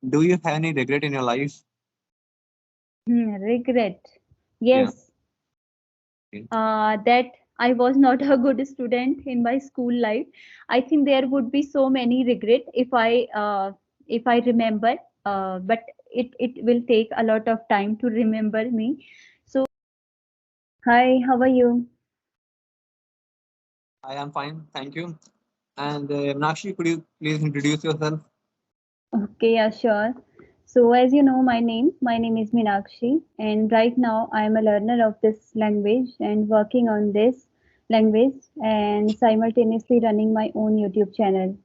Do you have any regret in your life? Regret. Yeah. Yes, Okay. that I was not a good student in my school life. I think there would be so many regret if I remember, but it will take a lot of time to remember me. So, hi, how are you? I am fine, thank you. And Meenakshi, could you please introduce yourself? Okay, yeah, sure. So, as you know, my name is Meenakshi, and right now I am a learner of this language and working on this language and simultaneously running my own YouTube channel.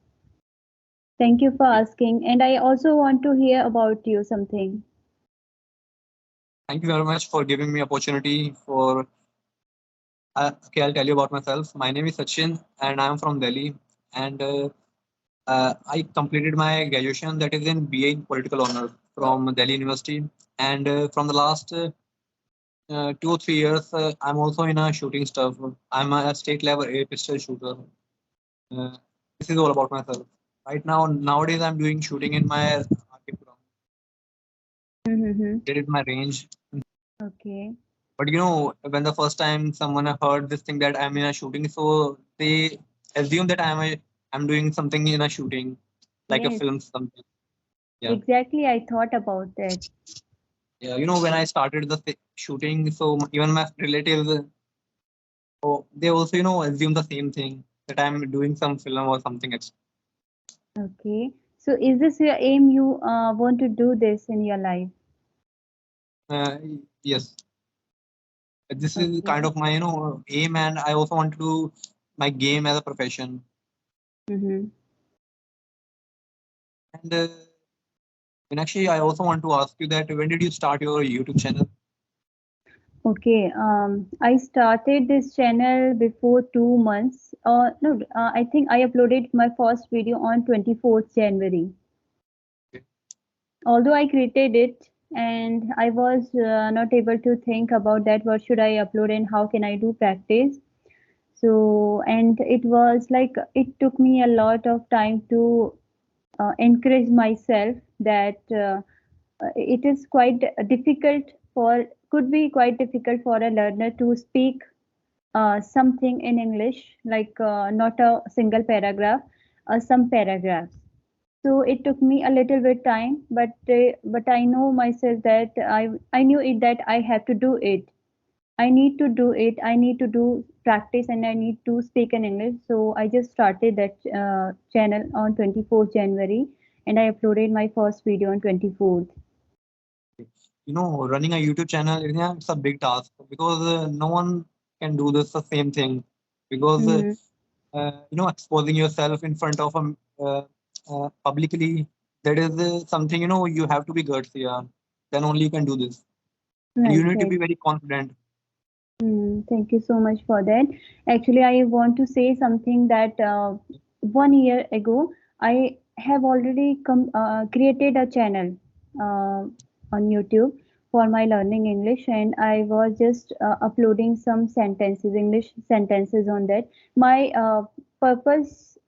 Thank you for Okay. asking. And I also want to hear about you something. Thank you very much for giving me opportunity for. Okay, I'll tell you about myself. My name is Sachin, and I am from Delhi. And I completed my graduation, that is in BA in Political Honors from Delhi University. And from the last 2 or 3 years, I'm also in a shooting stuff. I'm a state level air pistol shooter. Uh, this is all about myself. Right now, nowadays, I'm doing shooting in my RK program. Mm-hmm. Did it my range. Okay. But when the first time someone heard this thing that I'm in a shooting, so they assume that I'm doing something in a shooting, like a Yes, film something. Yeah. exactly. I thought about that. Yeah, when I started the shooting, so even my relatives, so they also assume the same thing that I'm doing some film or something else. Okay. So, is this your aim? You want to do this in your life? Uh, yes, this is kind Okay. of my aim, and I also want to do my game as a profession. Mm-hmm. And actually, I also want to ask you that when did you start your YouTube channel? Okay. I started this channel before 2 months. No, I think I uploaded my first video on 24th January. Okay. Although I created it and I was not able to think about that, what should I upload and how can I do practice. So, and it was like it took me a lot of time to encourage myself that it is quite difficult for, could be quite difficult for a learner to speak something in English, like not a single paragraph, some paragraphs. So it took me a little bit time, but I know myself that I knew it that I have to do it. I need to do it. I need to do practice, and I need to speak in English. So I just started that channel on 24th January, and I uploaded my first video on 24th. Running a YouTube channel, it's a big task because no one can do this the same thing because Mm-hmm. exposing yourself in front of publicly, that is something you have to be gutsy. Yeah, then only you can do this, and you Right, need to right. be very confident. Thank you so much for that. Actually, I want to say something that 1 year ago, I have already created a channel on YouTube for my learning English, and I was just uploading some sentences, English sentences on that. My purpose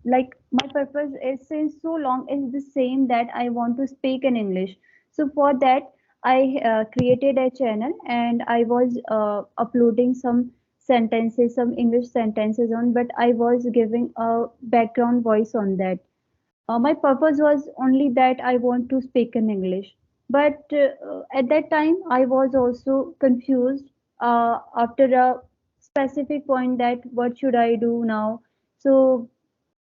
like my purpose is since so long is the same that I want to speak in English. So for that I created a channel and I was uploading some sentences, some English sentences on, but I was giving a background voice on that. My purpose was only that I want to speak in English. But at that time, I was also confused after a specific point that what should I do now? So,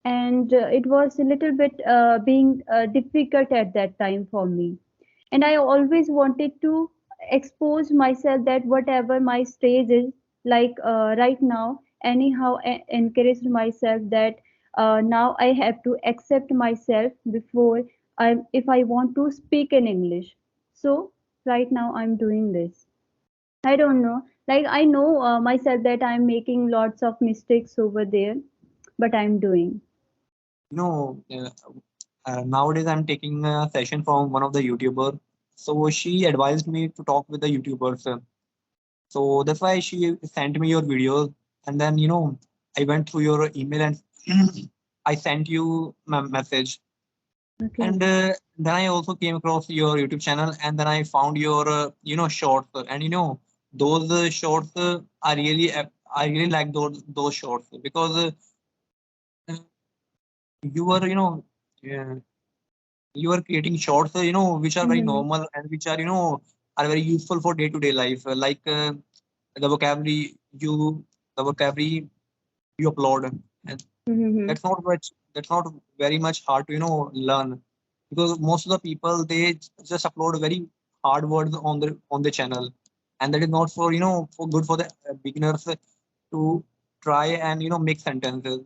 and it was a little bit being difficult at that time for me, and I always wanted to expose myself that whatever my stage is, like right now, anyhow encouraged myself that now I have to accept myself before if I want to speak in English. So right now I'm doing this. I don't know, like I know myself that I'm making lots of mistakes over there, but I'm doing. You know, uh, Nowadays I'm taking a session from one of the YouTuber, so she advised me to talk with the YouTubers. So that's why she sent me your videos, and then I went through your email and I sent you my message, Okay. and then I also came across your YouTube channel, and then I found your shorts, and those shorts I really like those shorts because you are uh, you are creating shorts which are very Mm-hmm. normal and which are are very useful for day to day life, like the vocabulary you the vocabulary you upload, and Mm-hmm. that's not very much hard to learn, because most of the people they just upload very hard words on the channel, and that is not for for good for the beginners to try and make sentences,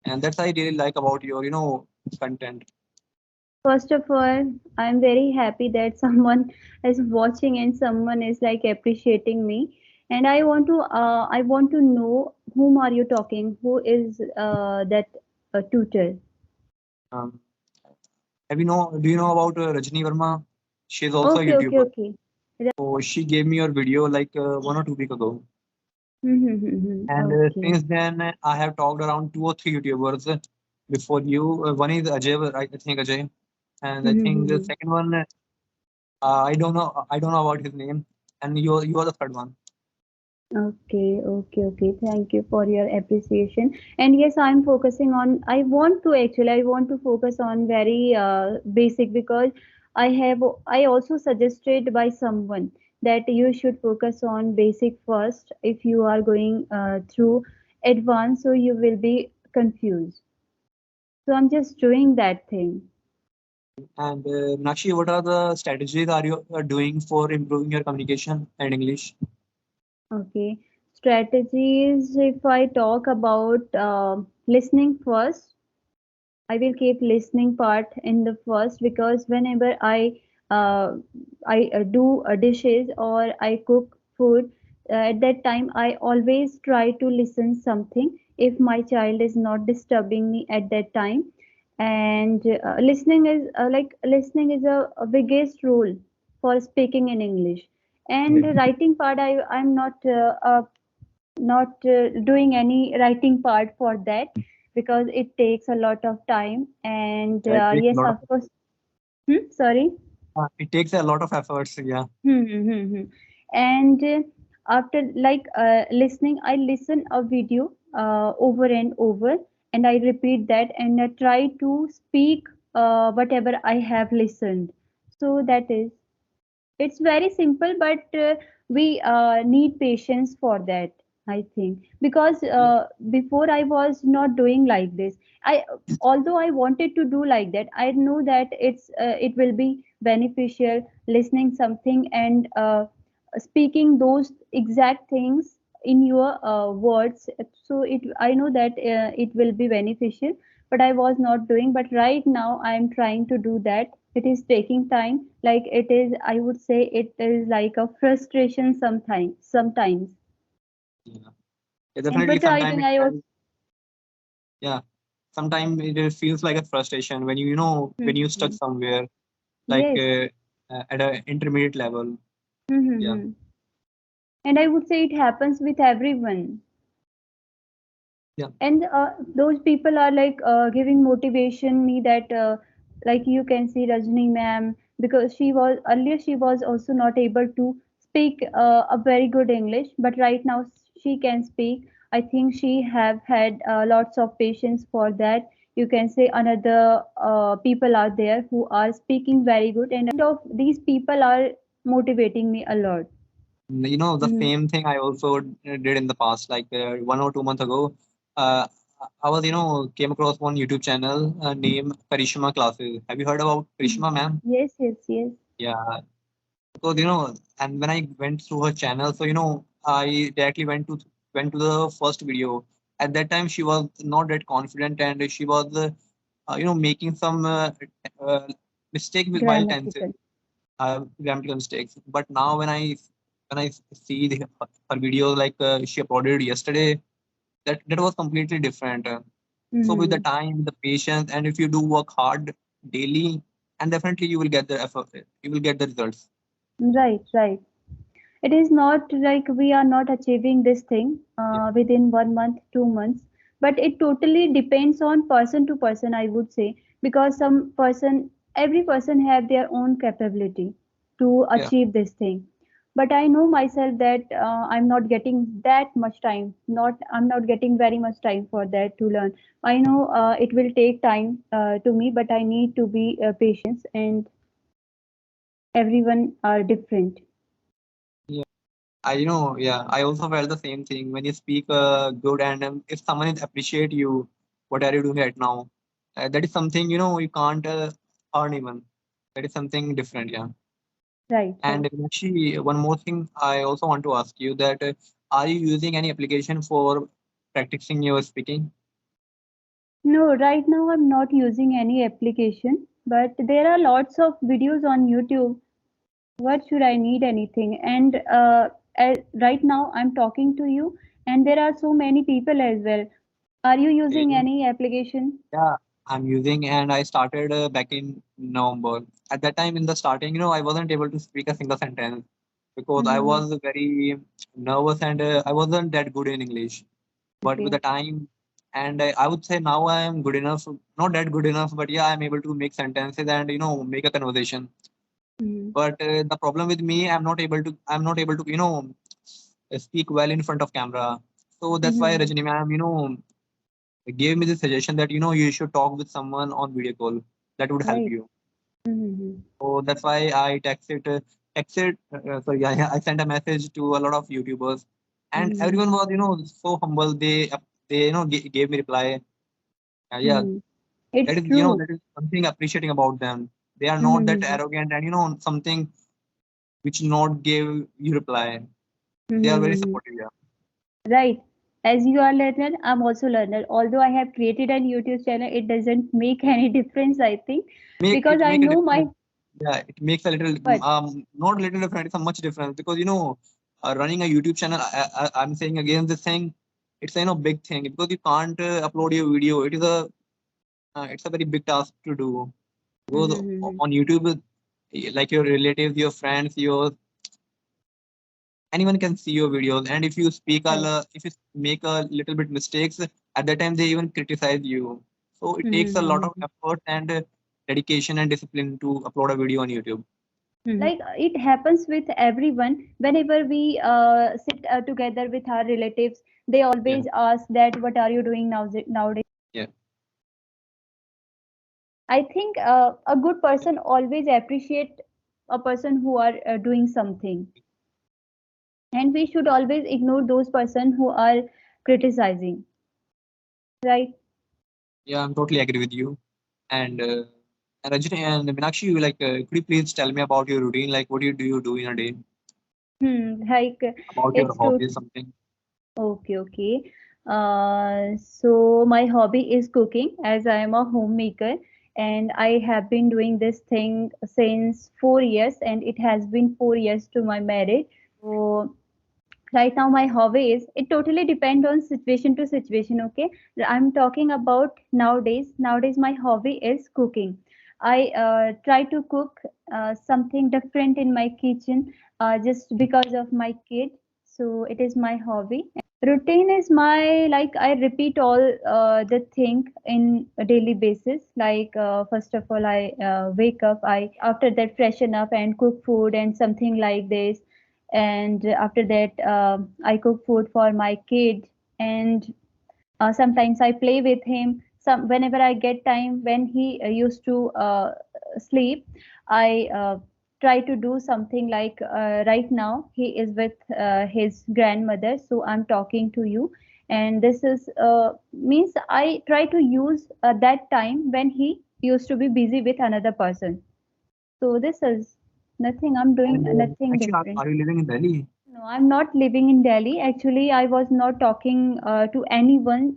and that's I really like about your content. First of all, I'm very happy that someone is watching and someone is like appreciating me. And I want to know whom are you talking? Who is that tutor? um, have you know do you know about Rajni Verma? She's also a Okay, okay, YouTuber. okay. So she gave me your video like 1 or 2 weeks ago. Mm-hmm. And Okay. since then, I have talked around 2 or 3 YouTubers before you. One is Ajay, I think Ajay, and I think the Mm-hmm. second one, I don't know about his name, and you are the third one. Okay, okay, okay. Thank you for your appreciation. And yes, I'm focusing on, I want to focus on very basic because I also suggested by someone that you should focus on basic first if you are going through advanced, so you will be confused. So I'm just doing that thing. And Nakshi, what are the strategies are you doing for improving your communication and English? Okay. Strategies, if I talk about listening first, I will keep listening part in the first because whenever uh, I do dishes or I cook food, at that time I always try to listen something if my child is not disturbing me at that time. And listening is a biggest role for speaking in English. And Yeah. the writing part, I'm not doing any writing part for that because it takes a lot of time and It takes a yes, lot of of course. Sorry. it takes a lot of efforts. Yeah. And after listening, I listen a video over and over, and I repeat that and try to speak whatever I have listened. So that is, it's very simple, but we need patience for that, I think, because before I was not doing like this. I Although I wanted to do like that, I know that it will be beneficial listening something and speaking those exact things in your words. So I know that it will be beneficial, but I was not doing. But right now I am trying to do that. It is taking time. Like it is, I would say it is like a frustration sometimes. Yeah. Yeah, And definitely. for Sometimes typing, it I also. can, yeah. Sometimes it feels like a frustration when when you stuck Mhm. somewhere like Yes. at an intermediate level. Yeah. Mm-hmm. And I would say it happens with everyone. Yeah. And those people are like giving motivation me that like you can see Rajni ma'am, because she was also not able to speak a very good English, but right now she can speak. I think she have had lots of patience for that. You can say another people are there who are speaking very good, and of these people are motivating me a lot. The same thing I also did in the past, like 1 or 2 months ago. Uh, I was, came across one YouTube channel named Karishma Classes. Have you heard about Mhm. Karishma, ma'am? Yes, yes, yes. Yeah. So, and when I went through her channel, so, I directly went to the first video. At that time, she was not that confident, and she was, making some uh, mistake with while tenses, Grammatical. grammatical mistakes. But now when I see her video like she uploaded yesterday, that was completely different. So with the Hmm. time, the patience, and if you do work hard daily, and definitely you will get the effort, you will get the results. Right, right. It is not like we are not achieving this thing Yeah. within 1 month, 2 months. but it totally depends on person to person, I would say, because some person, every person have their own capability to Yeah. achieve this thing. But I know myself that I'm not getting that much time, not I'm not getting very much time for that to learn. I know it will take time to me, but I need to be patient, and everyone are different. Yeah. Yeah, I also felt the same thing when you speak good, and if someone is appreciate you, what are you doing right now? That is something, you can't earn even. That is something different, yeah. Right, And right. actually, one more thing I also want to ask you that are you using any application for practicing your speaking? No, right now I'm not using any application, but there are lots of videos on YouTube. What should I need anything? And right now I'm talking to you, and there are so many people as well. Are you using Okay. any application? Yeah, I'm using, and I started back in November. At that time, in the starting, I wasn't able to speak a single sentence because I Mm-hmm. was very nervous, and I wasn't that good in English. But with Okay. the time, and I would say now I am good enough, not that good enough, but yeah, I'm able to make sentences and make a conversation. Mm-hmm. But the problem with me, I'm not able to speak well in front of camera. So that's why Mm-hmm. Rajni ma'am gave me the suggestion that you should talk with someone on video call. That would help Right. you. Mm-hmm. So that's why I sorry, I sent a message to a lot of YouTubers, and Mm-hmm. everyone was so humble. They gave me reply. Yeah, Mm-hmm. that It's is true. that is something appreciating about them. They are not that Mm-hmm. arrogant, and something which not gave you reply. They are very Mm-hmm. supportive. Yeah, Right. As you are learner, I'm also learner. Although I have created an YouTube channel, it doesn't make any difference, I think, because it I make a know my difference. Yeah, it makes a little what. not a little different. It's a much difference because running a YouTube channel. I'm saying again this thing. It's a big thing because you can't upload your video. It's a very big task to do because Mm-hmm. on YouTube, like your relatives, your friends, your anyone can see your videos, and if you Right. if you make a little bit mistakes, at that time they even criticize you. So it takes a lot of Mm-hmm. effort and dedication and discipline to upload a video on YouTube. Like it happens with everyone. Whenever we sit together with our relatives, they Yeah, always ask that what are you doing now nowadays. yeah, I think a good person always appreciate a person who are doing something, and we should always ignore those person who are criticizing, right? yeah. I'm totally agree with you. And Rajni and Meenakshi, could you please tell me about your routine? Like, what do you do in a day? Like About your it's to hobbies, something? okay, okay. So my hobby is cooking, as I am a homemaker, and I have been doing this thing since 4 years, and it has been 4 years to my marriage. So right now my hobby is, it totally depends on situation to situation. Okay, I'm talking about nowadays. Nowadays my hobby is cooking. I try to cook something different in my kitchen just because of my kid. So it is my hobby. Routine is my, like I repeat all the thing in a daily basis. Like first of all, I wake up. I after that freshen up and cook food and something like this. And after that, I cook food for my kid. And sometimes I play with him. Some whenever I get time when he used to sleep, I try to do something like right now he is with his grandmother, so I'm talking to you. And this is means I try to use that time when he used to be busy with another person. So this is nothing. I'm doing And nothing actually, different. are you living in Delhi? No, I'm not living in Delhi. Actually, I was not talking to anyone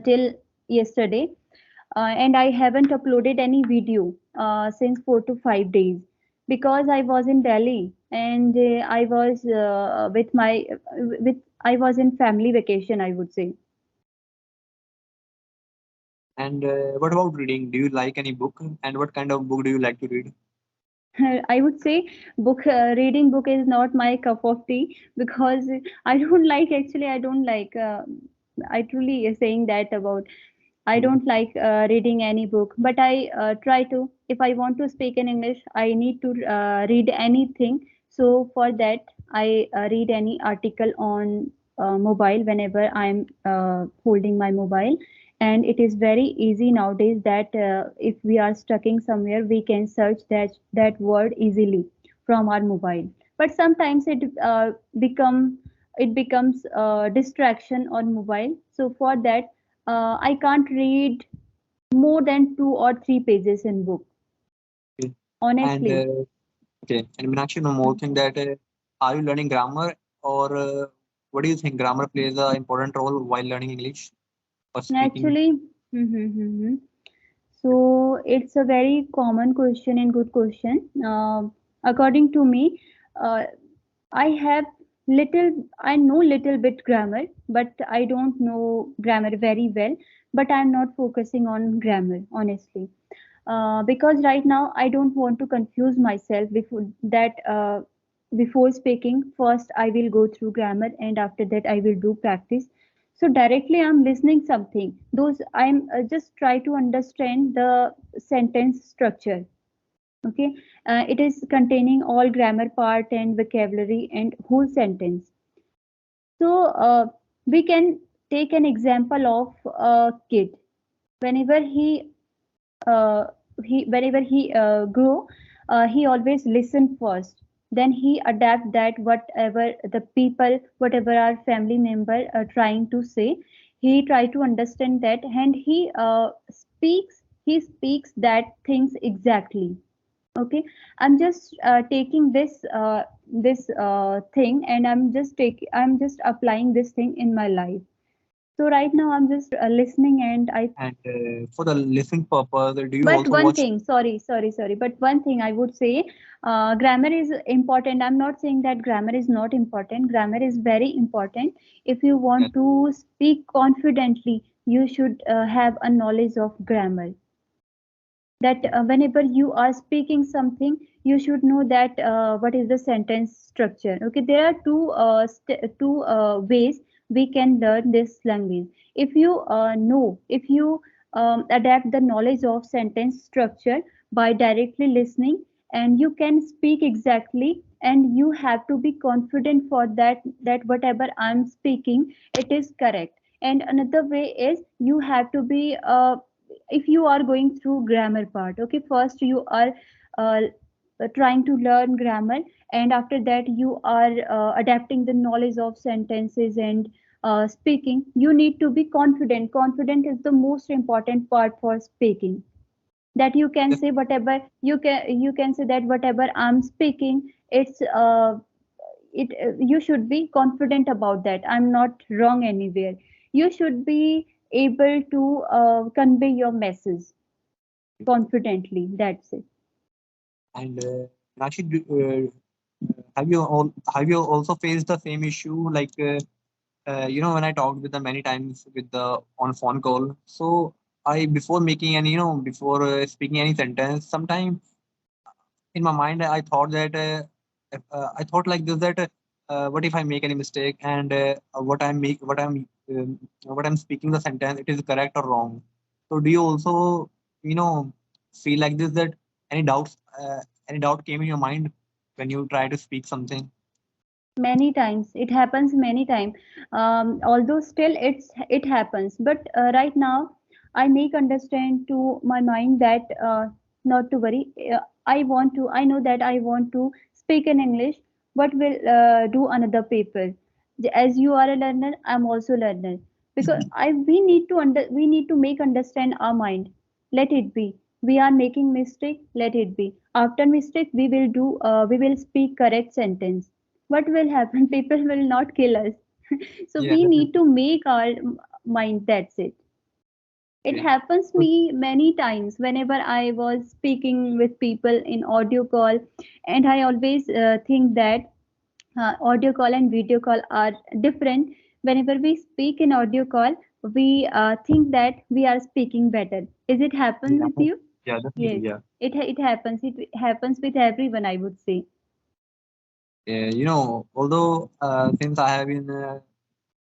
till yesterday, and I haven't uploaded any video since 4 to 5 days because I was in Delhi, and I was with my with I was in family vacation, I would say. And what about reading? Do you like any book? And what kind of book do you like to read? I would say book reading book is not my cup of tea because I don't like, actually I don't like. I truly saying that about. I Mm. don't like reading any book, but I try to. If I want to speak in English, I need to read anything. So for that, I read any article on mobile whenever I'm holding my mobile. And it is very easy nowadays that if we are stuck somewhere, we can search that word easily from our mobile. But sometimes it becomes a distraction on mobile. So for that, I can't read more than 2 or 3 pages in book. Okay. And Honestly, okay, and Meenakshi, one more thing that are you learning grammar or what do you think grammar plays an important role while learning English or speaking? actually, so it's a very common question and good question. According to me, uh, I have I know little bit grammar, but I don't know grammar very well. But I'm not focusing on grammar, honestly. Because right now I don't want to confuse myself before speaking. First, I will go through grammar, and after that, I will do practice. So directly, I'm listening something. Those I'm just try to understand the sentence structure. Okay, it is containing all grammar part and vocabulary and whole sentence. So we can take an example of a kid. Whenever uh, whenever he grow, he always listen first, then he adapt that whatever the people, whatever our family member are trying to say, he try to understand that, and he speaks that things exactly. Okay, I'm just taking this thing, and I'm just applying this thing in my life. So right now I'm just listening, and I. And for the listening purpose, do you But also one watch? thing, sorry. But one thing I would say, grammar is important. I'm not saying that grammar is not important. Grammar is very important. If you Yeah, want to speak confidently, you should have a knowledge of grammar. That whenever you are speaking something, you should know that what is the sentence structure. Okay, there are two ways we can learn this language. If you if you adapt the knowledge of sentence structure by directly listening, and you can speak exactly, and you have to be confident for that whatever I'm speaking, it is correct. And another way is you have to be if you are going through grammar part. Okay, first you are uh, trying to learn grammar, and after that you are adapting the knowledge of sentences and speaking. You need to be confident is the most important part for speaking, that you can yes, say whatever you can say that whatever I'm speaking, it's you should be confident about that I'm not wrong anywhere. You should be able to convey your message confidently. That's it. and actually, have you also faced the same issue like when I talked with them many times with the on phone call. So I before making any before speaking any sentence, sometime in my mind I thought that I thought like this that what if I make any mistake and what I'm speaking the sentence it is correct or wrong. So do you also feel like this that any doubts any doubt came in your mind when you try to speak something? Many times it happens, many times. Although still it happens, but right now I make understand to my mind that not to worry. I know that I want to speak in English, but will do another paper. As you are a learner, I'm also learner. Because we need to make understand our mind. Let it be. We are making mistake, let it be. After mistake we will speak correct sentence. What will happen? People will not kill us. So Yeah, we need definitely. to make our mind. That's it. It Okay. happens So, me many times whenever I was speaking with people in audio call, and I always think that audio call and video call are different. Whenever we speak in audio call, we think that we are speaking better. Is it happen yeah, with you? yeah, definitely, Yes, yeah. it happens. It happens with everyone, I would say. Although since I have been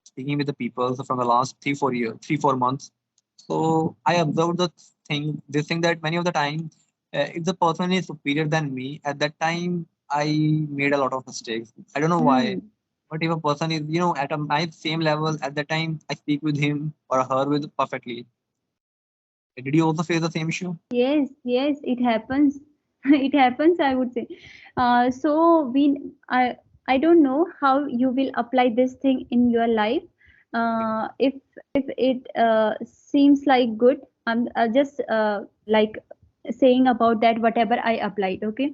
speaking with the people from the last 3 4 years, 3 4 months. So I observed this thing that many of the time, if the person is superior than me, at that time I made a lot of mistakes. I don't know why, Hmm. but if a person is at my same level, at that time I speak with him or her with perfectly. Did you also face the same issue? Yes, yes, it happens. It happens, I would say. So I don't know how you will apply this thing in your life. Okay. If it seems like good, I'm just like saying about that whatever I applied. Okay,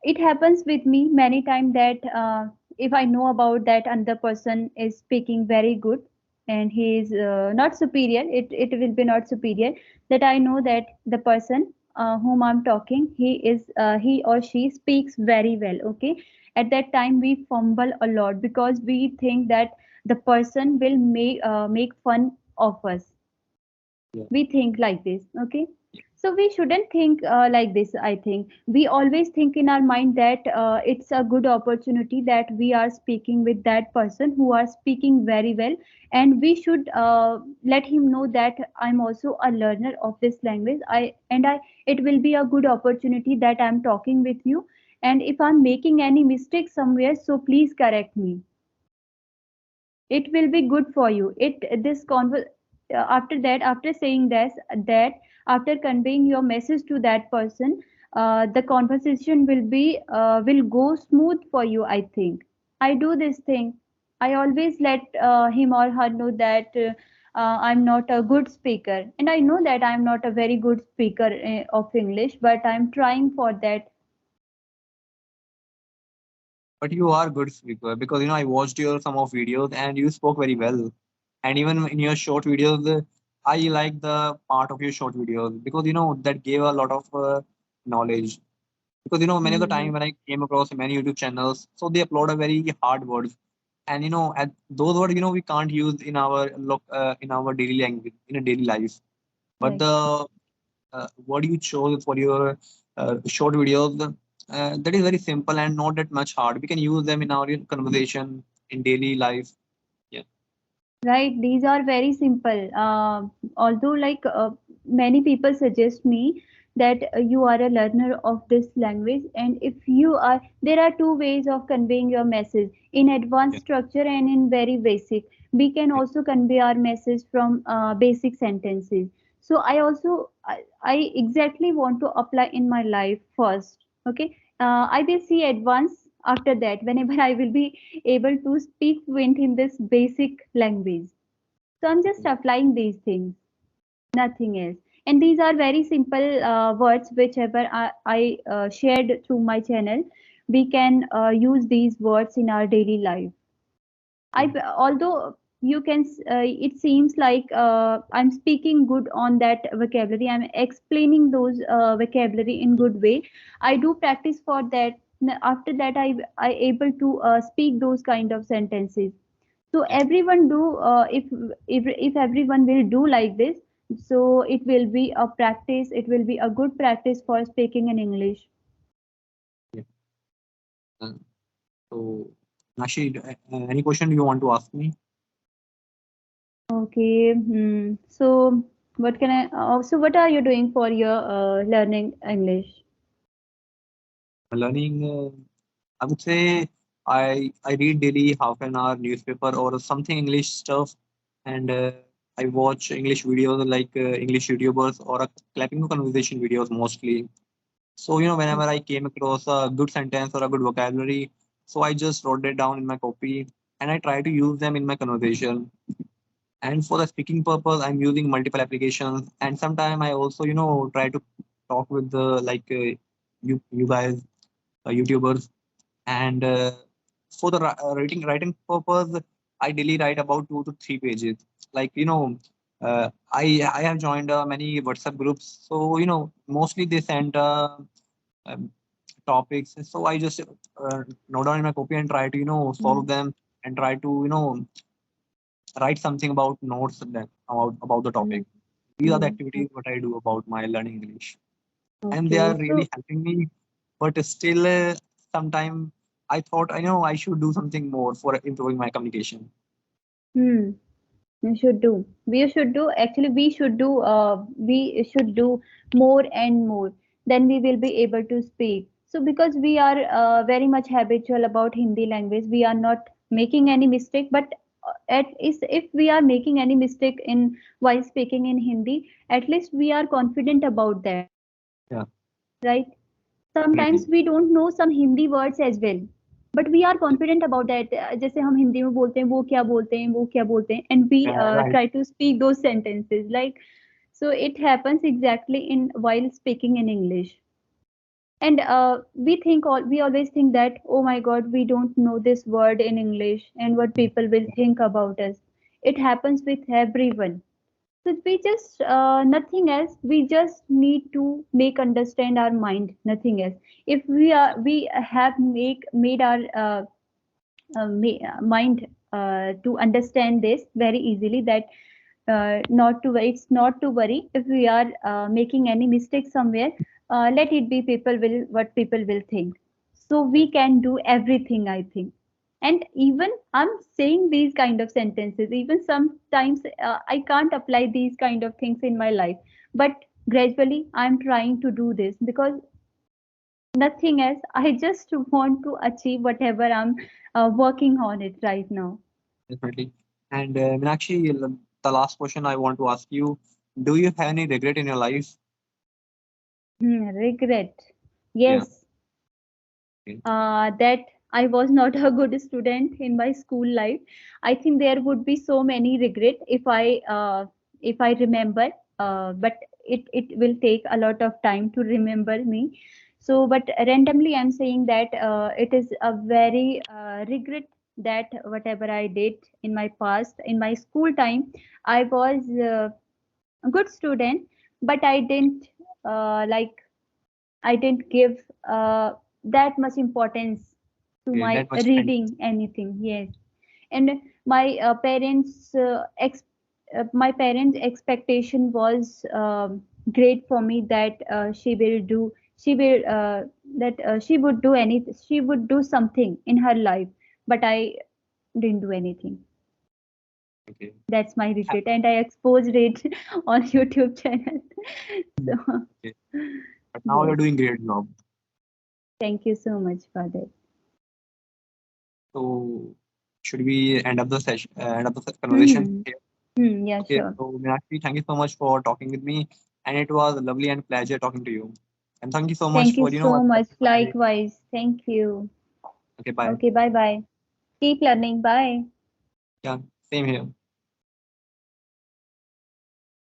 it happens with me many times that if I know about that another person is speaking very good and he is not superior, it will be not superior, that I know that the person whom I'm talking, he or she speaks very well. Okay, at that time we fumble a lot because we think that the person will make fun of us. Yeah. We think like this. Okay, so we shouldn't think like this. I think we always think in our mind that it's a good opportunity that we are speaking with that person who are speaking very well, and we should let him know that I'm also a learner of this language. I it will be a good opportunity that I'm talking with you, and if I'm making any mistake somewhere, so please correct me. It will be good for you. It this conver After that, after saying this, that after conveying your message to that person, the conversation will go smooth for you, I think. I do this thing. I always let him or her know that I'm not a good speaker, and I know that I'm not a very good speaker of English, but I'm trying for that. But you are good speaker because I watched your some of videos and you spoke very well. And even in your short videos, I like the part of your short videos because that gave a lot of knowledge. Because many of the time Mhm. when I came across many YouTube channels, so they upload a very hard words, and at those words we can't use in our in our daily language in a daily life. But Right. the what you chose for your short videos, that is very simple and not that much hard. We can use them in our conversation in daily life. Yeah. Right, these are very simple. Although, like many people suggest me that you are a learner of this language, and if you are, there are two ways of conveying your message: in Yeah. advanced structure and in very basic. We can Yeah. also convey our message from basic sentences. So I exactly want to apply in my life first. Okay, I will see advanced after that whenever I will be able to speak fluent in this basic language. So I'm just Okay. applying these things, nothing else. And these are very simple words, whichever I shared through my channel. We can use these words in our daily life. Yeah. Although you can, it seems like I'm speaking good on that vocabulary. I'm explaining those vocabulary in good way. I do practice for that. After that, I able to speak those kind of sentences. So Yeah. everyone do if everyone will do like this, so it will be a practice. It will be a good practice for speaking in English. Yeah. Uh, so, Nashi, any question you want to ask me? Okay. So what can I? So what are you doing for your learning English? Learning, I would say I read daily half an hour newspaper or something English stuff, and I watch English videos like English YouTubers or clapping conversation videos mostly. So whenever I came across a good sentence or a good vocabulary, so I just wrote it down in my copy and I try to use them in my conversation. And for the speaking purpose, I'm using multiple applications, and sometimes I also try to talk with the like you guys, YouTubers. And for the writing purpose, I daily write about 2 to 3 pages. Like I have joined many WhatsApp groups, so mostly they send um, topics. So I just note down in my copy and try to solve Mm-hmm. them and try to write something about notes then about the topic. These are the Mm-hmm. activities what I do about my learning English, and they Okay. are really So helping me. But still, sometime I thought I should do something more for improving my communication. Hmm. We should do. We should do. Actually, we should do. We should do more and more. Then we will be able to speak. So because we are very much habitual about Hindi language, we are not making any mistake. But at is if we are making any mistake in while speaking in Hindi, at least we are confident about that, Yeah, right? Sometimes definitely. we don't know some Hindi words as well, but we are Yeah, confident about that. जैसे हम हिंदी में बोलते हैं वो क्या बोलते हैं वो क्या बोलते हैं, and we right. try to speak those sentences like so. It happens exactly in while speaking in English, and we always think that, oh my God, we don't know this word in English, and what people will think about us. It happens with everyone. So we just nothing else. We just need to make understand our mind. Nothing else. If we have make made our mind to understand this very easily, that not to it's not to worry if we are making any mistake somewhere. Let it be. People will what people will think. So Yeah, we can do everything, I think. And even I'm saying these kind of sentences, even sometimes I can't apply these kind of things in my life, but gradually I'm trying to do this because nothing else. I just want to achieve whatever I'm working on it right now. definitely. And Meenakshi, the last question I want to ask you: do you have any regret in your life? Regret. Yeah. Yes, Okay. that I was not a good student in my school life. I think there would be so many regret if I remember, but it will take a lot of time to remember me. So, but randomly, I'm saying that it is a very regret that whatever I did in my past, in my school time, I was a good student, but I didn't give that much importance to Okay, my that much attention. reading anything. Yes, and my parents' expectation was great for me that she will that she would do anything, she would do something in her life, but I didn't do anything. Okay. That's my regret, and I exposed it on YouTube channel. Mm. So Okay. But now you're yes, doing great job. thank you so much for that. So should we end up the session, end up the conversation Hmm. here? Yeah, Okay. sure. So Meenakshi, thank you so much for talking with me, and it was lovely and pleasure talking to you. And thank you so much Thank you for so much. accepting my. Likewise. Thank you. Okay. Bye. Okay, bye bye. Keep learning. Bye. Yeah. Same here.